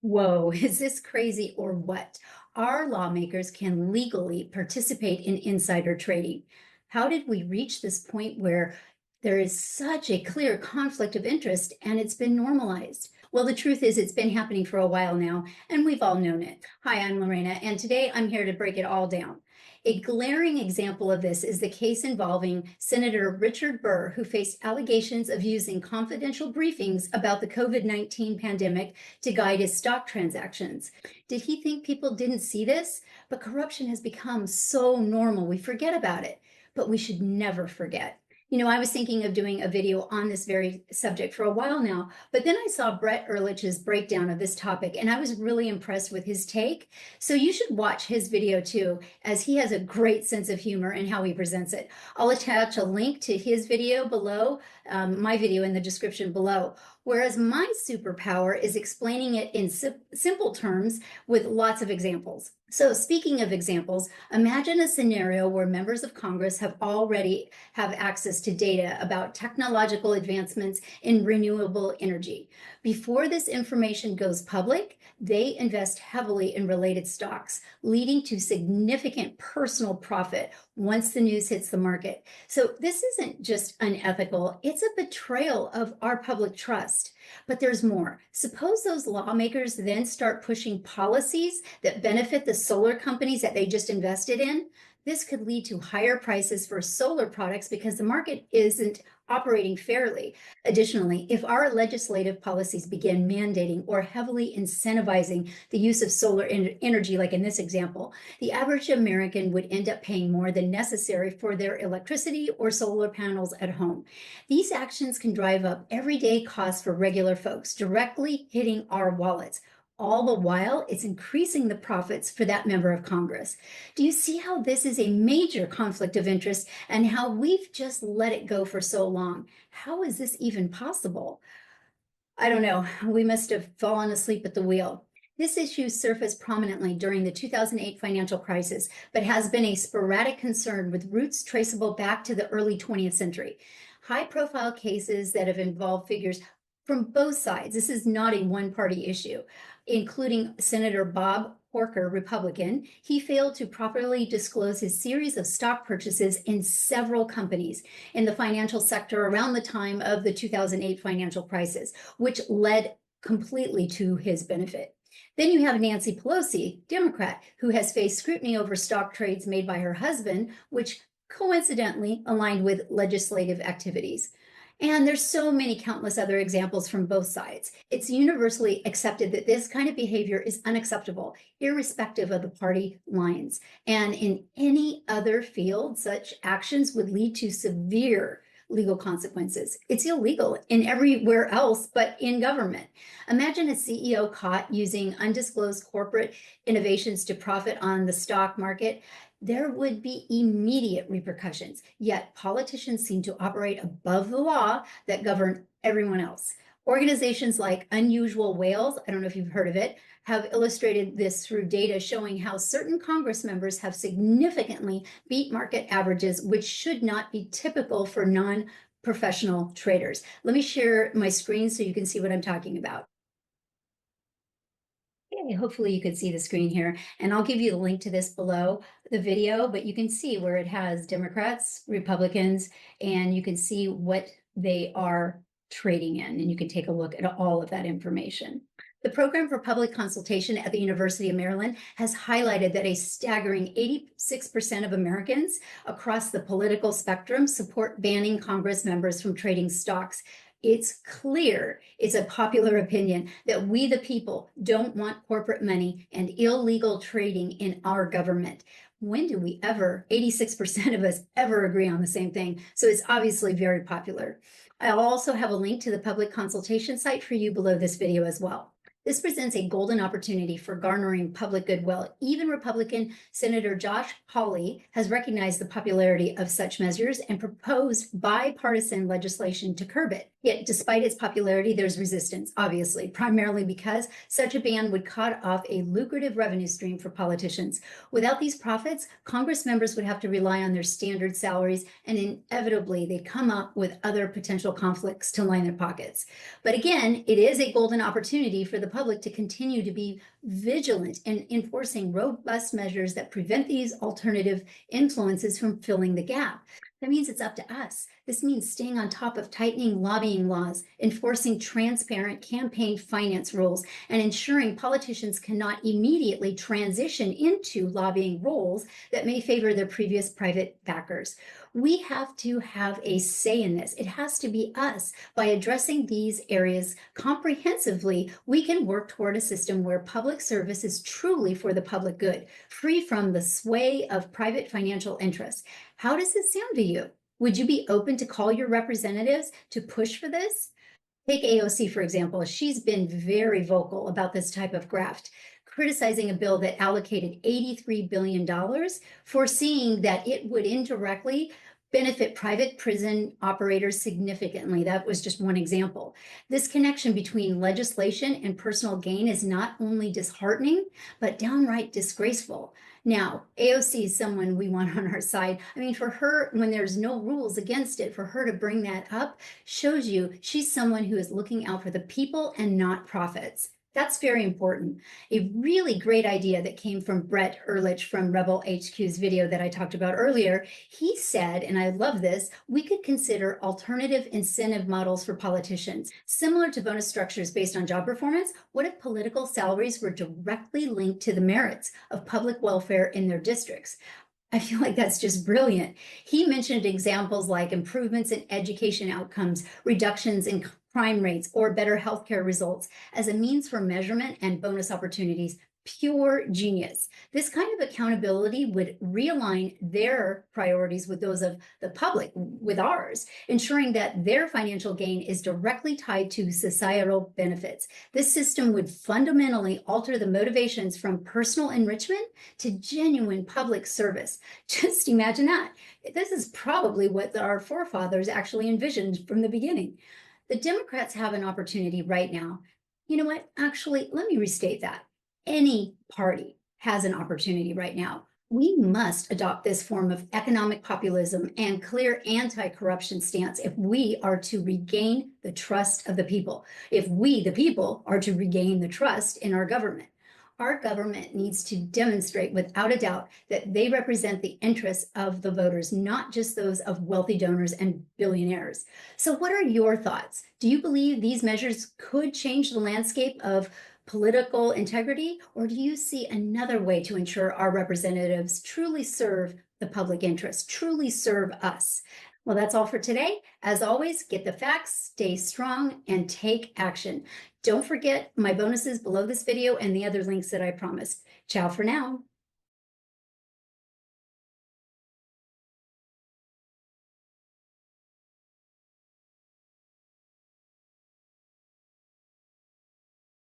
Whoa, is this crazy or what? Our lawmakers can legally participate in insider trading. How did we reach this point where there is such a clear conflict of interest and it's been normalized? Well, the truth is, it's been happening for a while now, and we've all known it. Hi, I'm Lorena, and today I'm here to break it all down. A glaring example of this is the case involving Senator Richard Burr, who faced allegations of using confidential briefings about the COVID-19 pandemic to guide his stock transactions. Did he think people didn't see this? But corruption has become so normal, we forget about it. But we should never forget. I was thinking of doing a video on this very subject for a while now, but then I saw Brett Ehrlich's breakdown of this topic, and I was really impressed with his take. So you should watch his video too, as he has a great sense of humor in how he presents it. I'll attach a link to his video below, my video in the description below. Whereas my superpower is explaining it in simple terms with lots of examples. So speaking of examples, imagine a scenario where members of Congress already have access to data about technological advancements in renewable energy. Before this information goes public, they invest heavily in related stocks, leading to significant personal profit once the news hits the market. So this isn't just unethical, it's a betrayal of our public trust. But there's more. Suppose those lawmakers then start pushing policies that benefit the solar companies that they just invested in. This could lead to higher prices for solar products because the market isn't operating fairly. Additionally, if our legislative policies begin mandating or heavily incentivizing the use of solar energy, like in this example, the average American would end up paying more than necessary for their electricity or solar panels at home. These actions can drive up everyday costs for regular folks, directly hitting our wallets. All the while, it's increasing the profits for that member of Congress. Do you see how this is a major conflict of interest and how we've just let it go for so long? How is this even possible? I don't know. We must have fallen asleep at the wheel. This issue surfaced prominently during the 2008 financial crisis, but has been a sporadic concern with roots traceable back to the early 20th century. High-profile cases that have involved figures from both sides. This is not a one-party issue, including Senator Bob Corker, Republican. He failed to properly disclose his series of stock purchases in several companies in the financial sector around the time of the 2008 financial crisis, which led completely to his benefit. Then you have Nancy Pelosi, Democrat, who has faced scrutiny over stock trades made by her husband, which coincidentally aligned with legislative activities. And there's so many countless other examples from both sides. It's universally accepted that this kind of behavior is unacceptable, irrespective of the party lines. And in any other field, such actions would lead to severe legal consequences. It's illegal in everywhere else but in government. Imagine a CEO caught using undisclosed corporate innovations to profit on the stock market. There would be immediate repercussions. Yet politicians seem to operate above the law that govern everyone else. Organizations like Unusual Whales, I don't know if you've heard of it, have illustrated this through data showing how certain Congress members have significantly beat market averages, which should not be typical for non-professional traders. Let me share my screen so you can see what I'm talking about. Okay, hopefully you can see the screen here, and I'll give you the link to this below the video, but you can see where it has Democrats, Republicans, and you can see what they are trading in, and you can take a look at all of that information. The program for public consultation at the University of Maryland has highlighted that a staggering 86% of Americans across the political spectrum support banning Congress members from trading stocks. It's clear, it's a popular opinion that we the people don't want corporate money and illegal trading in our government. When do we ever, 86% of us ever agree on the same thing? So it's obviously very popular. I'll also have a link to the public consultation site for you below this video as well. This presents a golden opportunity for garnering public goodwill. Even Republican Senator Josh Hawley has recognized the popularity of such measures and proposed bipartisan legislation to curb it. Yet, despite its popularity, there's resistance, obviously, primarily because such a ban would cut off a lucrative revenue stream for politicians. Without these profits, Congress members would have to rely on their standard salaries, and inevitably, they'd come up with other potential conflicts to line their pockets. But again, it is a golden opportunity for the public to continue to be vigilant in enforcing robust measures that prevent these alternative influences from filling the gap. That means it's up to us. This means staying on top of tightening lobbying laws, enforcing transparent campaign finance rules, and ensuring politicians cannot immediately transition into lobbying roles that may favor their previous private backers. We have to have a say in this. It has to be us. By addressing these areas comprehensively, we can work toward a system where public service is truly for the public good, free from the sway of private financial interests. How does this sound to you? Would you be open to call your representatives to push for this? Take AOC, for example. She's been very vocal about this type of graft, criticizing a bill that allocated $83 billion, foreseeing that it would indirectly benefit private prison operators significantly. That was just one example. This connection between legislation and personal gain is not only disheartening, but downright disgraceful. Now, AOC is someone we want on our side. I mean, for her, when there's no rules against it, for her to bring that up shows you she's someone who is looking out for the people and not profits. That's very important. A really great idea that came from Brett Ehrlich from Rebel HQ's video that I talked about earlier. He said, and I love this, we could consider alternative incentive models for politicians. Similar to bonus structures based on job performance, what if political salaries were directly linked to the merits of public welfare in their districts? I feel like that's just brilliant. He mentioned examples like improvements in education outcomes, reductions in crime rates, or better healthcare results as a means for measurement and bonus opportunities. Pure genius. This kind of accountability would realign their priorities with those of the public, with ours, ensuring that their financial gain is directly tied to societal benefits. This system would fundamentally alter the motivations from personal enrichment to genuine public service. Just imagine that. This is probably what our forefathers actually envisioned from the beginning. The Democrats have an opportunity right now. You know what? Actually, let me restate that. Any party has an opportunity right now. We must adopt this form of economic populism and clear anti-corruption stance if we are to regain the trust of the people, if we, the people, are to regain the trust in our government. Our government needs to demonstrate without a doubt that they represent the interests of the voters, not just those of wealthy donors and billionaires. So what are your thoughts? Do you believe these measures could change the landscape of political integrity, or do you see another way to ensure our representatives truly serve the public interest, truly serve us? Well, that's all for today. As always, get the facts, stay strong, and take action. Don't forget my bonuses below this video and the other links that I promised. Ciao for now.